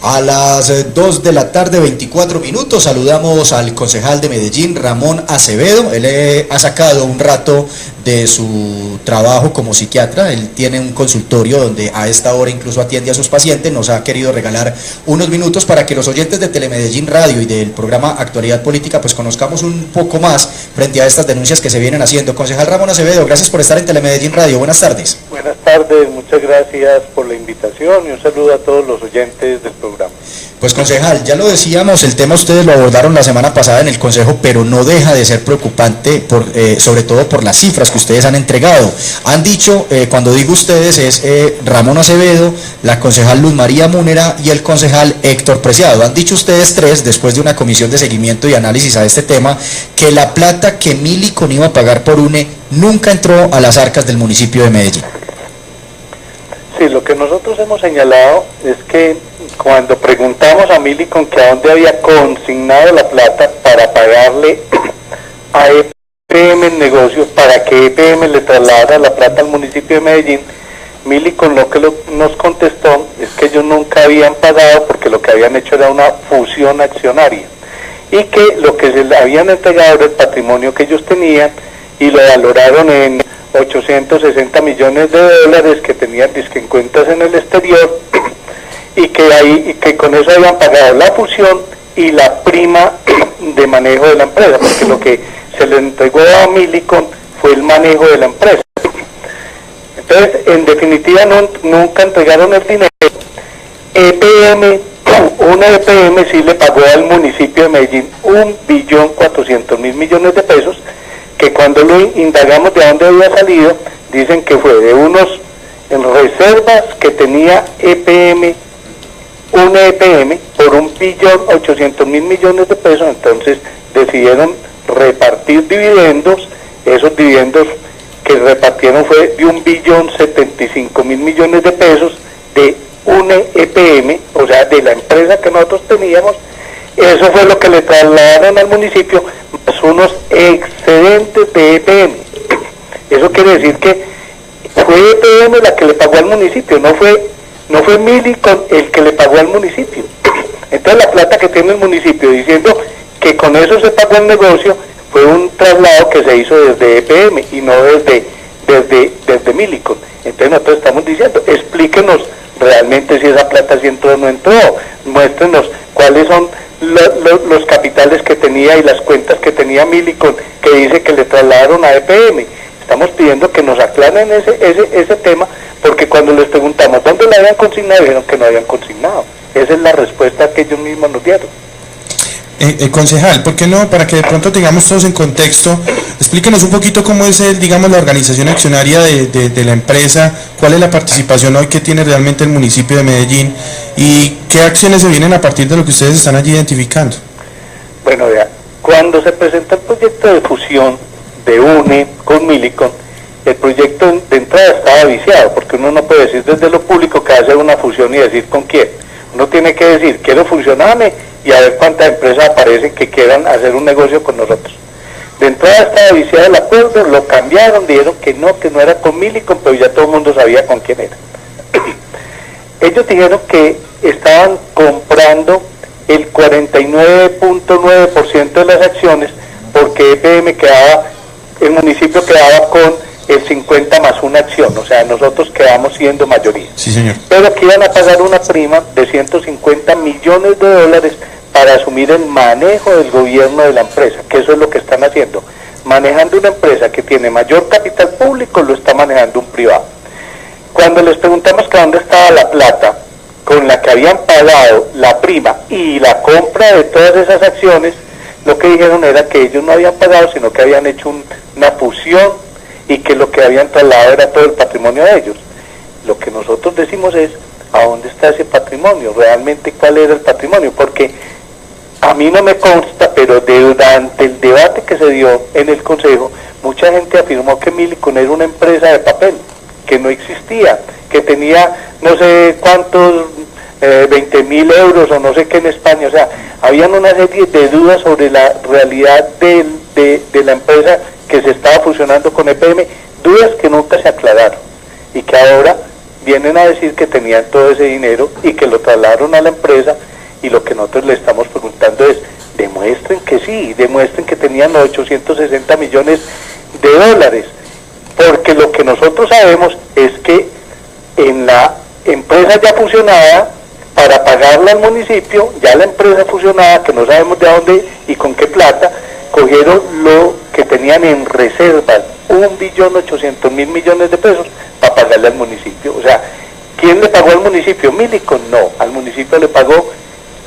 A las 2 de la tarde, 24 minutos, saludamos al concejal de Medellín, Ramón Acevedo. Él ha sacado un rato de su trabajo como psiquiatra. Él tiene un consultorio donde a esta hora incluso atiende a sus pacientes. Nos ha querido regalar unos minutos para que los oyentes de Telemedellín Radio y del programa Actualidad Política pues conozcamos un poco más frente a estas denuncias que se vienen haciendo. Concejal Ramón Acevedo, gracias por estar en Telemedellín Radio. Buenas tardes. Buenas tardes, muchas gracias por la invitación y un saludo a todos los oyentes del programa. Pues concejal, ya lo decíamos, el tema ustedes lo abordaron la semana pasada en el Consejo, pero no deja de ser preocupante, sobre todo por las cifras que ustedes han entregado. Han dicho, cuando digo ustedes, es Ramón Acevedo, la concejal Luz María Múnera y el concejal Héctor Preciado. Han dicho ustedes tres, después de una comisión de seguimiento y análisis a este tema, que la plata que Millicom iba a pagar por UNE nunca entró a las arcas del municipio de Medellín. Sí, lo que nosotros hemos señalado es que cuando preguntamos a Millicom que a dónde había consignado la plata para pagarle a EPM en negocios, para que EPM le trasladara la plata al municipio de Medellín, Millicom nos contestó es que ellos nunca habían pagado porque lo que habían hecho era una fusión accionaria y que lo que se le habían entregado era el patrimonio que ellos tenían y lo valoraron en 860 millones de dólares que tenían disque en cuentas en el exterior y que con eso habían pagado la fusión y la prima de manejo de la empresa, porque lo que se le entregó a Millicom fue el manejo de la empresa. Entonces, en definitiva, nunca entregaron el dinero. Una EPM sí le pagó al municipio de Medellín 1.400.000.000.000 de pesos, que cuando lo indagamos de dónde había salido, dicen que fue de unos reservas que tenía una EPM por 1.800.000.000.000 de pesos. Entonces decidieron repartir dividendos. Esos dividendos que repartieron fue de 1.075.000.000.000 de pesos de una EPM, o sea, de la empresa que nosotros teníamos. Eso fue lo que le trasladaron al municipio, más unos excedentes de EPM. Eso quiere decir que fue EPM la que le pagó al municipio, no fue Millicom el que le pagó al municipio. Entonces la plata que tiene el municipio diciendo que con eso se pagó el negocio fue un traslado que se hizo desde EPM y no desde Millicom. Entonces nosotros estamos diciendo, explíquenos realmente si esa plata sí entró o no entró, muéstrenos cuáles son los capitales que tenía y las cuentas que tenía Millicom, que dice que le trasladaron a EPM. Estamos pidiendo que nos aclaren ese tema, porque cuando les preguntamos dónde la habían consignado, dijeron que no habían consignado. Esa es la respuesta que ellos mismos nos dieron. Concejal, ¿por qué no? Para que de pronto tengamos todos en contexto, explíquenos un poquito cómo es digamos, la organización accionaria de la empresa, cuál es la participación hoy que tiene realmente el municipio de Medellín y qué acciones se vienen a partir de lo que ustedes están allí identificando. Bueno, vea, cuando se presenta el proyecto de fusión de UNE con Millicom, el proyecto de entrada estaba viciado, porque uno no puede decir desde lo público que hace una fusión y decir con quién. Uno tiene que decir, quiero fusionarme y a ver cuántas empresas aparecen que quieran hacer un negocio con nosotros. De entrada estaba viciado el acuerdo, lo cambiaron, dijeron que no era con Millicom, pero ya todo el mundo sabía con quién era. Ellos dijeron que estaban comprando el 49.9% de las acciones porque el municipio quedaba con el 50 más una acción, o sea, nosotros quedamos siendo mayoría. Sí, señor. Pero que iban a pagar una prima de 150 millones de dólares para asumir el manejo del gobierno de la empresa, que eso es lo que están haciendo. Manejando una empresa que tiene mayor capital público, lo está manejando un privado. Cuando les preguntamos que dónde estaba la plata con la que habían pagado la prima y la compra de todas esas acciones, lo que dijeron era que ellos no habían pagado, sino que habían hecho una fusión y que lo que habían trasladado era todo el patrimonio de ellos. Lo que nosotros decimos es, ¿a dónde está ese patrimonio? ¿Realmente cuál era el patrimonio? Porque a mí no me consta, pero durante el debate que se dio en el Consejo, mucha gente afirmó que Millicom era una empresa de papel, que no existía, que tenía no sé cuántos 20.000 euros o no sé qué en España. O sea, habían una serie de dudas sobre la realidad de la empresa que se estaba fusionando con EPM, dudas que nunca se aclararon y que ahora vienen a decir que tenían todo ese dinero y que lo trasladaron a la empresa, y lo que nosotros le estamos preguntando es, demuestren que sí, demuestren que tenían los 860 millones de dólares, porque lo que nosotros sabemos es que en la empresa ya fusionada, para pagarle al municipio, ya la empresa fusionada, que no sabemos de dónde y con qué plata, cogieron lo que tenían en reservas, 1.800.000 millones de pesos, para pagarle al municipio. O sea, ¿quién le pagó al municipio? Milico, no, al municipio le pagó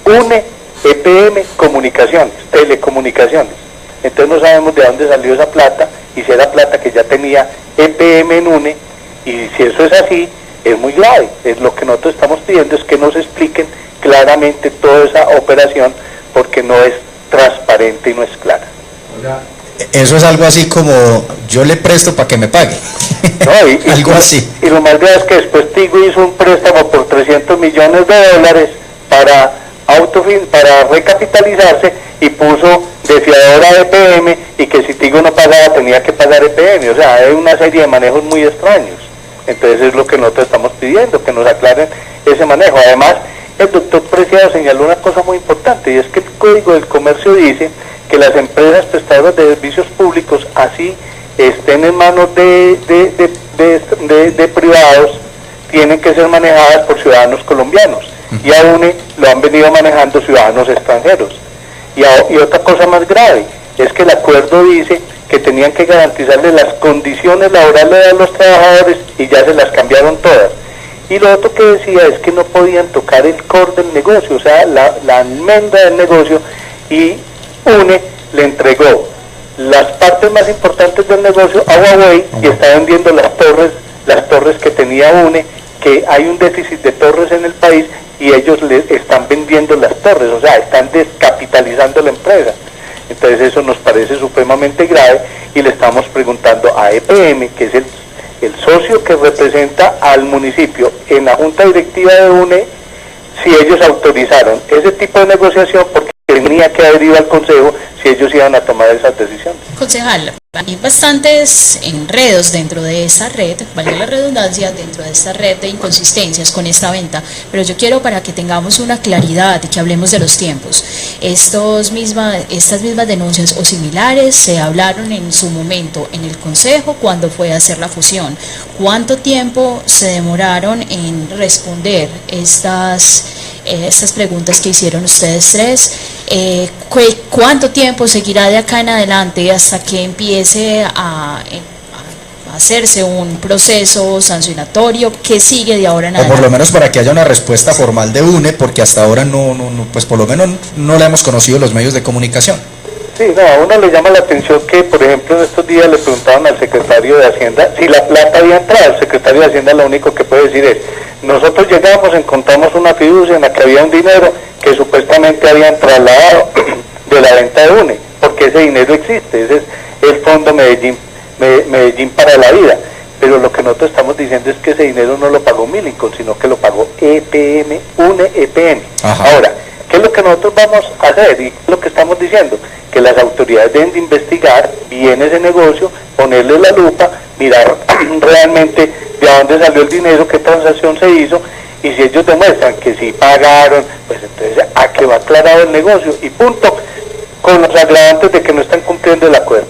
UNE, EPM, Comunicaciones, Telecomunicaciones. Entonces no sabemos de dónde salió esa plata, y si era plata que ya tenía EPM en UNE, y si eso es así, es muy grave. Es lo que nosotros estamos pidiendo, es que nos expliquen claramente toda esa operación, porque no es transparente y no es clara. Eso es algo así como, yo le presto para que me pague. No, algo así. Y lo más grave es que después Tigo hizo un préstamo por 300 millones de dólares para recapitalizarse, y puso de fiadora a EPM, y que si Tigo no pagaba tenía que pagar EPM. O sea, hay una serie de manejos muy extraños. Entonces es lo que nosotros estamos pidiendo, que nos aclaren ese manejo. Además, el doctor Preciado señaló una cosa muy importante, y es que el Código del Comercio dice que las empresas prestadoras de servicios públicos, así estén en manos de privados, tienen que ser manejadas por ciudadanos colombianos, y a UNE lo han venido manejando ciudadanos extranjeros. Y otra cosa más grave, es que el acuerdo dice que tenían que garantizarle las condiciones laborales a los trabajadores, y ya se las cambiaron todas. Y lo otro que decía es que no podían tocar el core del negocio, o sea, la almendra del negocio, y UNE le entregó las partes más importantes del negocio a Huawei, y está vendiendo las torres que tenía UNE, que hay un déficit de torres en el país, y ellos le están vendiendo las torres, o sea, están descapitalizando la empresa. Entonces eso nos parece supremamente grave, y le estamos preguntando a EPM, que es el socio que representa al municipio en la junta directiva de UNE, si ellos autorizaron ese tipo de negociación, porque tenía que haber ido al consejo si ellos iban a tomar esas decisiones. Concejal, hay bastantes enredos dentro de esta red, valga la redundancia, dentro de esta red de inconsistencias con esta venta, pero yo quiero, para que tengamos una claridad y que hablemos de los tiempos, estas mismas denuncias o similares se hablaron en su momento en el consejo cuando fue a hacer la fusión. ¿Cuánto tiempo se demoraron en responder estas preguntas que hicieron ustedes tres? ¿Cuánto tiempo seguirá de acá en adelante hasta que empiece a hacerse un proceso sancionatorio? ¿Qué sigue de ahora en adelante? O por lo menos para que haya una respuesta formal de UNE, porque hasta ahora no, pues por lo menos no la hemos conocido los medios de comunicación. Sí, no, a uno le llama la atención que, por ejemplo, en estos días le preguntaban al secretario de Hacienda si la plata había entrado. El secretario de Hacienda lo único que puede decir es, nosotros llegamos, encontramos una fiducia en la que había un dinero que supuestamente habían trasladado de la venta de UNE, porque ese dinero existe, ese es el Fondo Medellín para la Vida. Pero lo que nosotros estamos diciendo es que ese dinero no lo pagó Millicom, sino que lo pagó EPM, UNE, EPM. Ajá. Ahora, ¿qué es lo que nosotros vamos a hacer? Y lo que estamos diciendo, que las autoridades deben de investigar bien ese negocio, ponerle la lupa, mirar realmente de dónde salió el dinero, qué transacción se hizo, y si ellos demuestran que sí pagaron, pues entonces a que va aclarado el negocio, y punto, con los agravantes de que no están cumpliendo el acuerdo,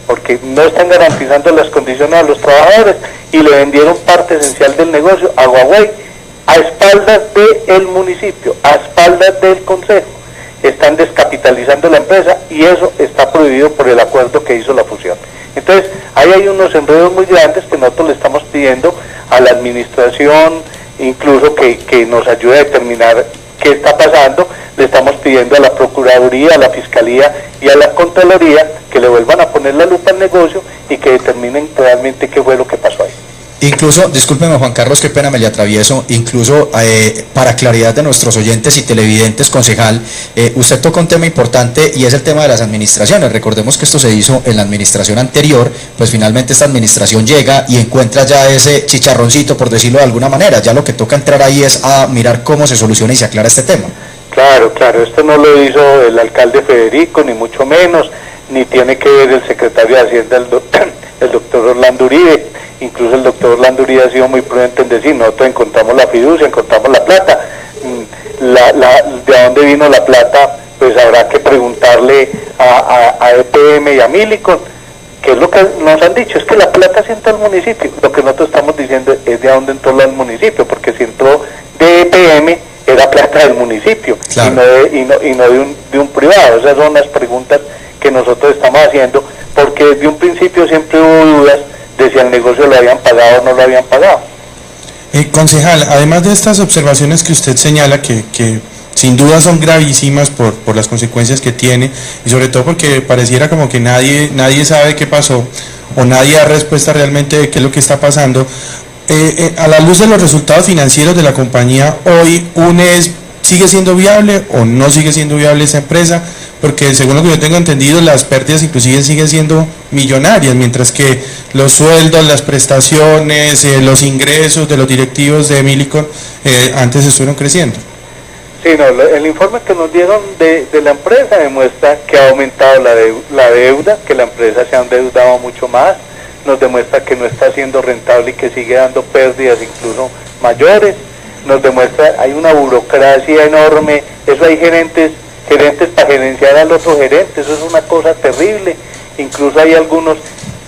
porque no están garantizando las condiciones a los trabajadores, y le vendieron parte esencial del negocio a Huawei, a espaldas del municipio, a espaldas del consejo. Están descapitalizando la empresa, y eso está prohibido por el acuerdo que hizo la fusión. Entonces, ahí hay unos enredos muy grandes que nosotros le estamos pidiendo a la administración, incluso que nos ayude a determinar qué está pasando. Le estamos pidiendo a la Procuraduría, a la Fiscalía y a la Contraloría que le vuelvan a poner la lupa al negocio y que determinen realmente qué fue lo que pasó ahí. Incluso, discúlpeme Juan Carlos, qué pena me le atravieso, incluso para claridad de nuestros oyentes y televidentes, concejal, usted toca un tema importante, y es el tema de las administraciones. Recordemos que esto se hizo en la administración anterior, pues finalmente esta administración llega y encuentra ya ese chicharroncito, por decirlo de alguna manera. Ya lo que toca entrar ahí es a mirar cómo se soluciona y se aclara este tema. Claro, esto no lo hizo el alcalde Federico, ni mucho menos, ni tiene que ver el secretario de Hacienda, el doctor Orlando Uribe. Incluso el doctor Orlando Uribe ha sido muy prudente en decir, nosotros encontramos la fiducia, encontramos la plata. ¿De dónde vino la plata? Pues habrá que preguntarle a EPM y a Millicom, que es lo que nos han dicho, es que la plata se entró al municipio. Lo que nosotros estamos diciendo es de dónde entró al municipio, porque si entró de EPM, era plata del municipio, claro, y no de un privado. Esas son las preguntas que nosotros estamos haciendo, porque desde un principio siempre hubo dudas de si al negocio lo habían pagado o no lo habían pagado. Concejal, además de estas observaciones que usted señala, que sin duda son gravísimas por las consecuencias que tiene, y sobre todo porque pareciera como que nadie sabe qué pasó, o nadie da respuesta realmente de qué es lo que está pasando, a la luz de los resultados financieros de la compañía, hoy UNES ¿sigue siendo viable o no sigue siendo viable esa empresa? Porque según lo que yo tengo entendido, las pérdidas inclusive siguen siendo millonarias, mientras que los sueldos, las prestaciones, los ingresos de los directivos de Millicom antes estuvieron creciendo. Sí, no, el informe que nos dieron de la empresa demuestra que ha aumentado la deuda, que la empresa se ha endeudado mucho más, nos demuestra que no está siendo rentable y que sigue dando pérdidas incluso mayores, nos demuestra hay una burocracia enorme, eso hay gerentes para gerenciar al otro gerente, eso es una cosa terrible. Incluso hay algunos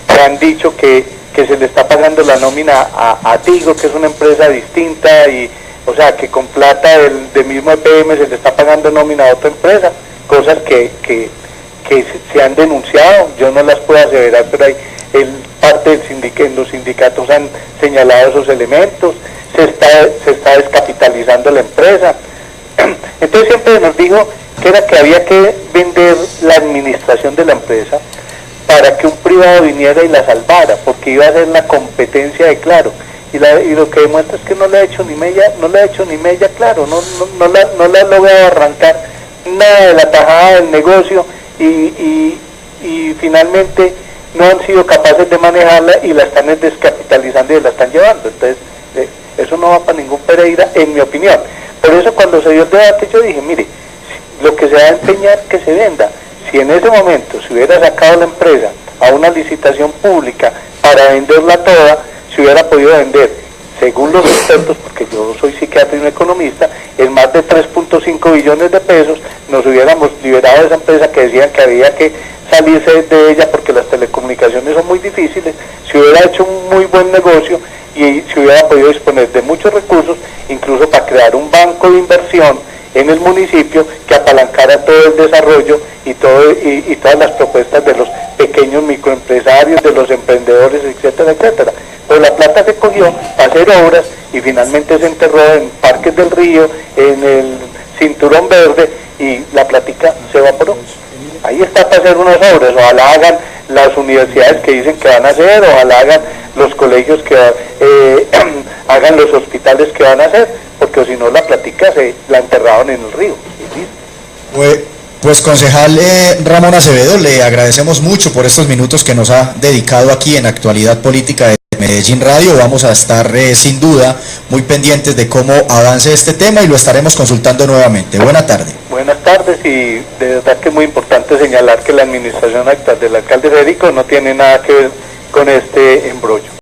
que han dicho que se le está pagando la nómina a Tigo, que es una empresa distinta, y o sea que con plata del mismo EPM se le está pagando nómina a otra empresa, cosas que se han denunciado. Yo no las puedo aseverar, pero hay parte del los sindicatos han señalado esos elementos. Se está descapitalizando la empresa. Entonces siempre nos dijo que había que vender la administración de la empresa para que un privado viniera y la salvara, porque iba a ser la competencia de Claro, y lo que demuestra es que no le ha hecho ni mella Claro, no le ha logrado arrancar nada de la tajada del negocio, y finalmente no han sido capaces de manejarla y la están descapitalizando y la están llevando. Entonces eso no va para ningún Pereira, en mi opinión. Por eso cuando se dio el debate yo dije, mire, lo que se va a empeñar que se venda. Si en ese momento se hubiera sacado la empresa a una licitación pública para venderla toda, se hubiera podido vender, según los expertos, porque yo soy psiquiatra y no economista, en más de 3.5 billones de pesos, nos hubiéramos liberado de esa empresa que decían que había que salirse de ella porque las telecomunicaciones son muy difíciles. Se hubiera hecho un muy buen negocio y se hubiera podido disponer de muchos recursos, incluso para crear un banco de inversión en el municipio que apalancara todo el desarrollo y todas las propuestas de los pequeños microempresarios, de los emprendedores, etcétera, etcétera. Pues la plata se cogió para hacer obras y finalmente se enterró en Parques del Río, en el Cinturón Verde, y la plática se evaporó. Ahí está para hacer unas obras. Ojalá hagan las universidades que dicen que van a hacer, ojalá hagan los colegios que hagan los hospitales que van a hacer, porque si no la plática la enterraron en el río. Pues concejal Ramón Acevedo, le agradecemos mucho por estos minutos que nos ha dedicado aquí en Actualidad Política de Medellín Radio. Vamos a estar sin duda muy pendientes de cómo avance este tema y lo estaremos consultando nuevamente. Buena tarde. Buenas tardes, y de verdad que es muy importante señalar que la administración actual del alcalde Federico no tiene nada que ver con este embrollo.